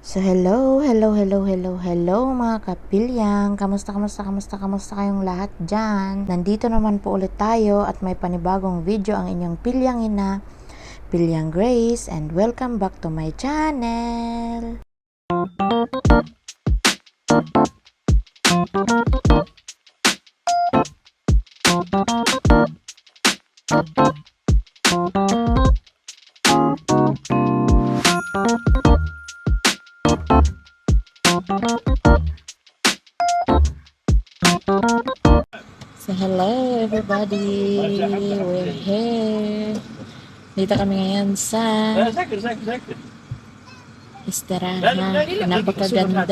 So hello mga kapilyang. Kamusta kayong lahat dyan? Nandito naman po ulit tayo at may panibagong video ang inyong pilyang ina, Pilyang Grace, and welcome back to my channel. So hello everybody, we're here. Dito kami ngayon sa istirahan. Napakaganda.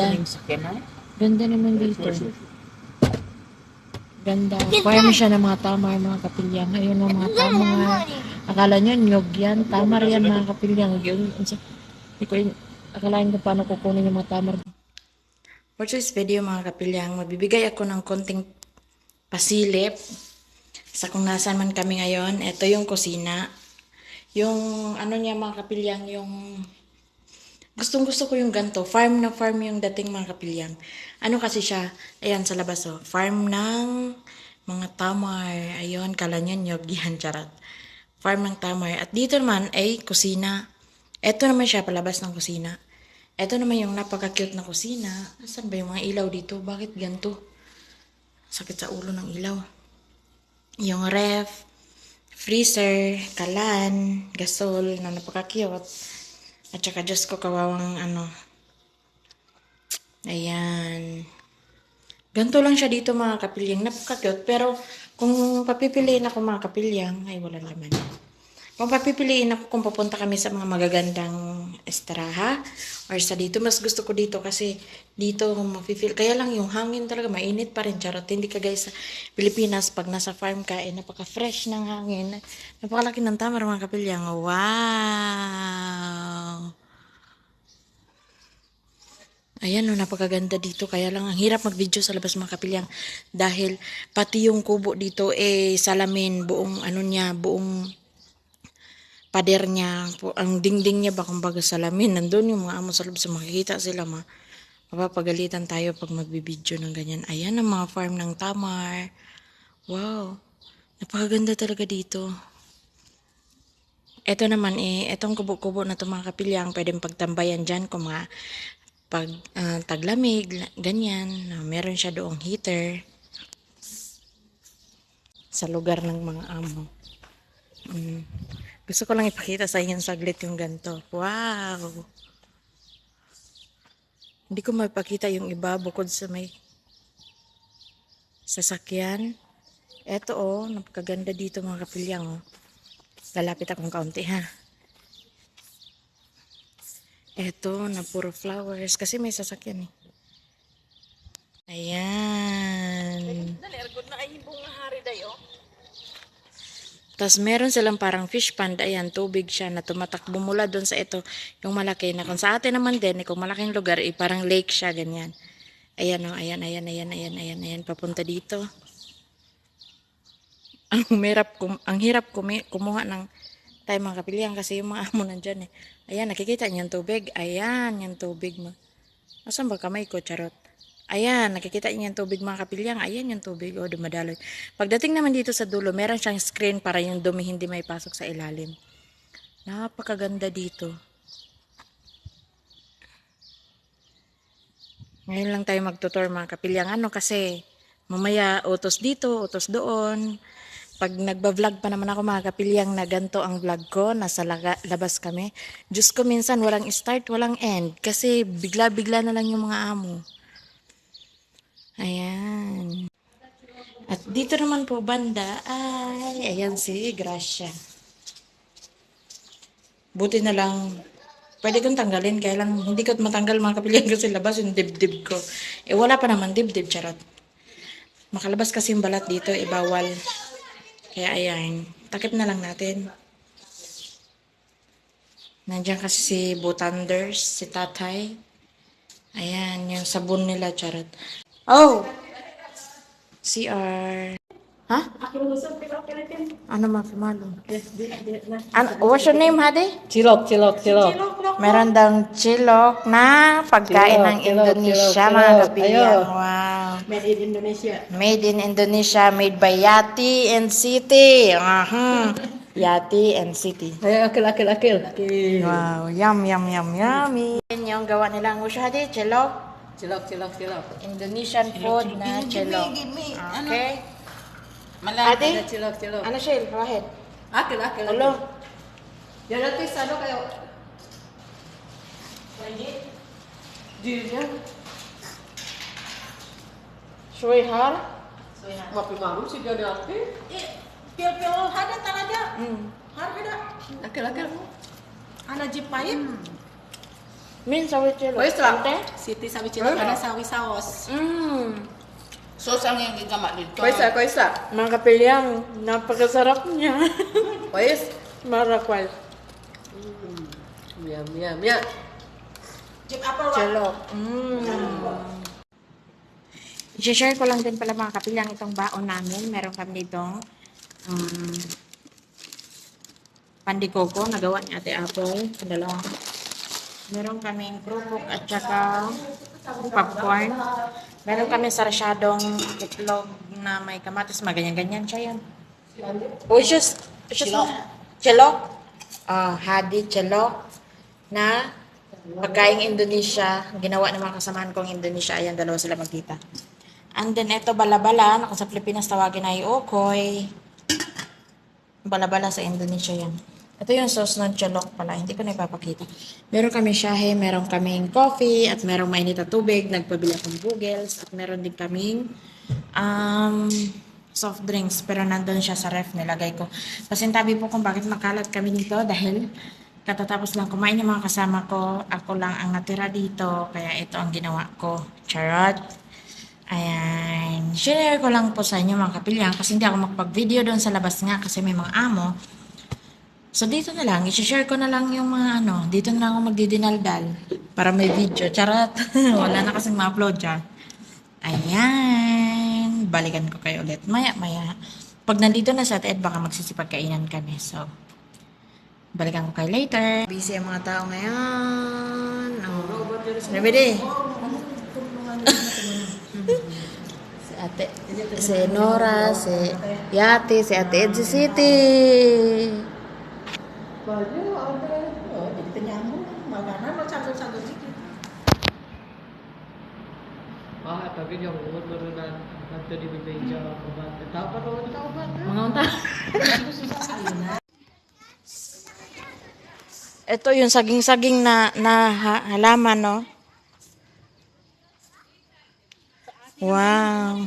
Ganda naman dito. Ganda. Farm siya ng mga tamar, mga kapilyang. Ayun ang mga tamar. Akala nyo, nyog yan. Tamar yan, mga kapilyang. Hindi ko akalain kung paano kukunin yung mga tamar. For this video, mga kapilyang, magbibigay ako ng konting pasilip sa kung nasaan man kami ngayon. Ito yung kusina. Yung ano niya, mga kapilyang, yung gustong gusto ko yung ganto. Farm na farm yung dating, mga kapilyang. Ano kasi siya, ayan sa labas oh. Farm ng mga tamar. Ayun, kala nyo nyog yan, charot. Farm ng tamar. At dito naman ay kusina. Ito naman siya, palabas ng kusina. Ito naman yung napaka-cute na kusina. Saan ba yung mga ilaw dito? Bakit ganto? Sakit sa ulo ng ilaw. Yung ref, freezer, kalan, gasol na napaka-cute. At saka Diyos ko, kawawang ano. Ayan. Ganito lang siya dito, mga kapilyang. Napaka-cute. Pero kung papipiliin ako, mga kapilyang, ay walang laman. Kung papipiliin ako kung papunta kami sa mga magagandang estaraha or sa dito, mas gusto ko dito kasi dito mapifeel. Kaya lang yung hangin talaga, mainit pa rin. Charot, hindi ka guys sa Pilipinas, pag nasa farm ka, napaka-fresh ng hangin. Napakalaki ng tamar, mga kapilyang. Wow! Ayan, napakaganda dito. Kaya lang, ang hirap mag-video sa labas, mga kapilyang. Dahil pati yung kubo dito, salamin, buong ano niya, buong pader niya, ang dingding niya ba kumbaga salamin, nandun yung mga amo sa loob, sa makikita sila mapapagalitan tayo pag magbibideo ng ganyan. Ayan ang mga farm ng tamar. Wow, napakaganda talaga dito. Ito naman etong kubo-kubo na ito, mga kapilyang, pwedeng pagtambayan dyan kung mga pag taglamig, ganyan. Meron siya doong heater sa lugar ng mga amo. Gusto ko lang ipakita sa inyo saglit yung ganito. Wow! Hindi ko mapakita yung iba bukod sa may sasakyan. Eto napakaganda dito, mga kapilyang oh. Lalapit akong kaunti ha. Eto na puro flowers kasi may sasakyan eh. Ayan. Tapos meron silang parang fish pond. Ayan, tubig siya na tumatakbo mula doon sa ito. Yung malaki na kung sa atin naman din, kung malaking lugar, parang lake siya, ganyan. Ayan o, ayan, papunta dito. Ang hirap kumuha ng tayo, mga kapilyang, kasi yung mga amo nandyan eh. Ayan, nakikita niyo yung tubig. Ayan, yung tubig mo. Asan ba kamay ko, charot? Ayan, nakikita niyo yung tubig, mga kapilyang. Ayan yung tubig, dumadaloy. Pagdating naman dito sa dulo, meron siyang screen para yung dumi hindi may pasok sa ilalim. Napakaganda dito. Ngayon lang tayo magtutor, mga kapilyang. Kasi mamaya utos dito, utos doon. Pag nagba-vlog pa naman ako, mga kapilyang, na ganito ang vlog ko, nasa labas kami. Diyos ko, minsan walang start, walang end. Kasi bigla-bigla na lang yung mga amo. Ayan. At dito naman po banda, ayan si Gracia. Buti na lang, pwede kong tanggalin, kaya lang hindi ko matanggal, mga kapilyang, kasi labas yung dibdib ko. Wala pa naman dibdib, charot. Makalabas kasi yung balat dito, bawal. Kaya ayan, takip na lang natin. Nandiyan kasi si Butanders, si Tatay. Ayan, yung sabon nila, charot. Oh! CR. Ha? Ano mapimalo? What's your name, Hadi? Cilok. Meron daw chilok na pagkain ng Indonesia, mga kapilyan. Ayo. Wow. Made in Indonesia. Made in Indonesia, made by Yati and City. Yati and City. Ayo, akil. Wow, yummy. Yan yung gawa nilang Hadi, chilok. Cilok. Indonesian food na chilok. Okay. Malaki Ate? cilok. Ano siya? Wahid. Akil. Hello. Yan natin sa ano kayo? Shoy har? Mapimaru sih dia natin. Pil-pil ada talaga. Har ada. Akil. Ana jipait. Min sawi chilok. Pwes lang. Ate? Siti sawi cilok ada sawi saus. Sos ang yung gigamak dito. Pwes lang. Mga kapilyang, napakasarap niya. Pwes. Marakwal. Miam. Jip apa wa? Chilok. I-share ko lang din pala mga kapilyang itong baon namin. Meron kami ditong pandikoko, nagawa ni Ate Apple. Dalawang. Meron kaming krupok at saka popcorn. Meron kami sarasyadong itlog na may kamatis. Maganyan-ganyan siya yan. Chilok. Hadi chilok na pagkaing Indonesia. Ginawa ng mga kasamahan kong Indonesia. Ayan, dalawa sila magkita. And then, ito balabala. Kung sa Pilipinas tawagin ay okoy. Balabala sa Indonesia yan. Ito yung sauce ng chilok pala. Hindi ko na ipapakita. Meron kami shahe, meron kaming coffee, at merong mainit na tubig. Nagpabili akong bugels. At meron din kaming soft drinks. Pero nandun siya sa ref. Nilagay ko. Pasintabi po kung bakit makalat kami dito. Dahil katatapos lang kumain yung mga kasama ko. Ako lang ang natira dito. Kaya ito ang ginawa ko. Charot. Ayan. Share ko lang po sa inyo mga kapilyang. Kasi hindi ako makapag-video doon sa labas nga. Kasi may mga amo. So, dito na lang. I-share ko na lang yung mga dito na lang ako magdidinaldal. Para may video. Charot. Wala na kasing ma-upload dyan. Ayan. Balikan ko kayo ulit. Maya. Pag nandito na sa Ed, baka magsisipagkainan kami. So, balikan ko kayo later. Busy ang mga tao ngayon. Nabidi. Si Nora, si Yati, si Ate Ed, si City. Jadi penyambung. Makanan lo sanggup-sanggup dikit. Tapi yang beneran nanti di meja obat. Tahu kan obat? Mga unta. Ito yung saging-saging na halaman, no? Wow.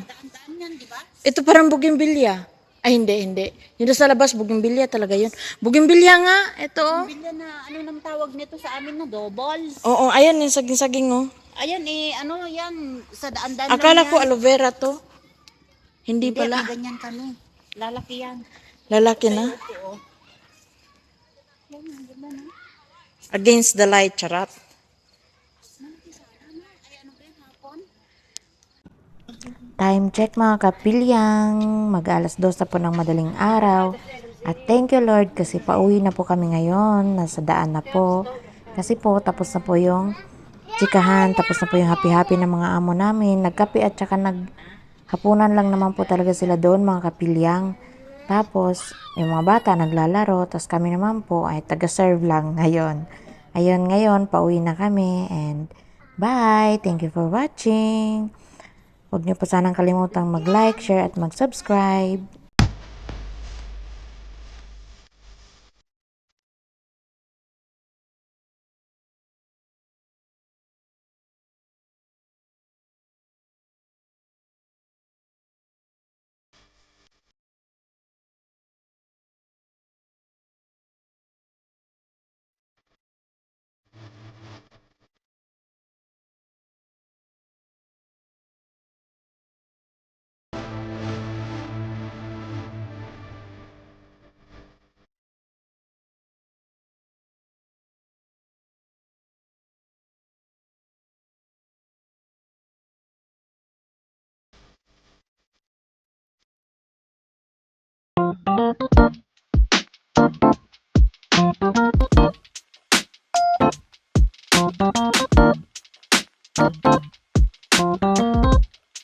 Ito parang bougainvillea. Ay, hindi. Yung sa labas, bougainvillea talaga yun. Bougainvillea nga, ito. Bilya na ano nang tawag nito sa amin na double. Oo, ayan yung saging-saging, oh. Ayan ano yan sa daan-daan Akala lang ko yan. aloe vera to. Hindi Hindi, pala. ganyan kami. Lalaki yan. Lalaki na. Oo. Against the light, charot. Time check mga kapilyang. Mag-alas 2 na po ng madaling araw. At thank you Lord kasi pauwi na po kami ngayon. Nasa daan na po. Kasi po tapos na po yung chikahan. Tapos na po yung happy-happy ng mga amo namin. Nagkape at saka naghapunan lang naman po talaga sila doon mga kapilyang. Tapos yung mga bata naglalaro. Tapos kami naman po ay taga-serve lang ngayon. Ayun ngayon pauwi na kami. And bye! Thank you for watching! Huwag niyo po sanang kalimutang mag-like, share at mag-subscribe.